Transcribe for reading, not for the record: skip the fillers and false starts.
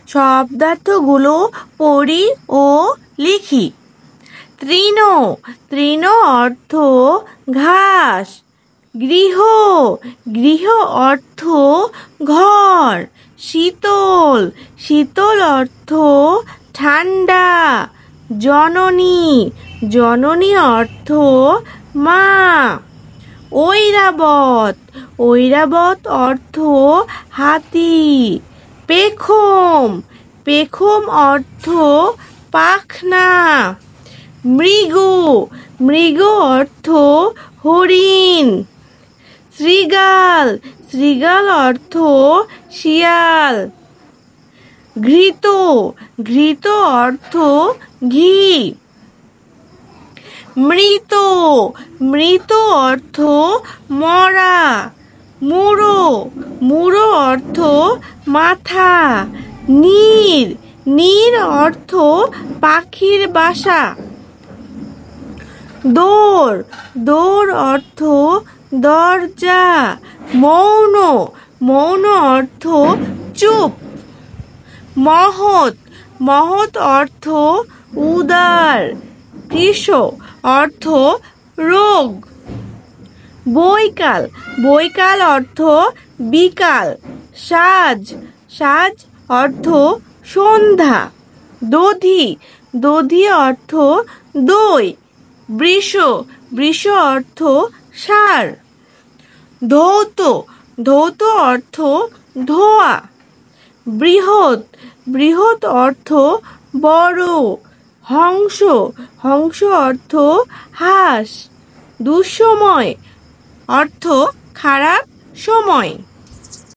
শব্দার্থগুলো পড়ি ও লিখি। তৃণ, তৃণ অর্থ ঘাস। গৃহ, গৃহ অর্থ ঘর। শীতল, শীতল অর্থ ঠান্ডা। জননী, জননী অর্থ মা। ঐরাবত, ঐরাবত অর্থ হাতি। পেখম, পেখম অর্থ পাখনা। মৃগ, মৃগ অর্থ হরিণ। শৃগাল, শৃগাল অর্থ শিয়াল। ঘৃত, ঘৃত অর্থ ঘি। মৃত, মৃত অর্থ মরা। মুড়ো, মুড়ো অর্থ মাথা। নীর, নীর অর্থ পাখির বাসা। দোর, দোর অর্থ দরজা। মৌন, মৌন অর্থ চুপ। মহৎ, মহৎ অর্থ উদার। কৃশ অর্থ রোগ। বৈকাল, বৈকাল অর্থ বিকাল। সাজ, সাজ অর্থ সন্ধ্যা। দধি, দধি অর্থ দই। বৃষ, বৃষ অর্থ ষাঁড়। ধৌত, ধৌত অর্থ ধোয়া। বৃহৎ, বৃহৎ অর্থ বড়। হংস, হংস অর্থ হাঁস। দুঃসময় অর্থ খারাপ সময়।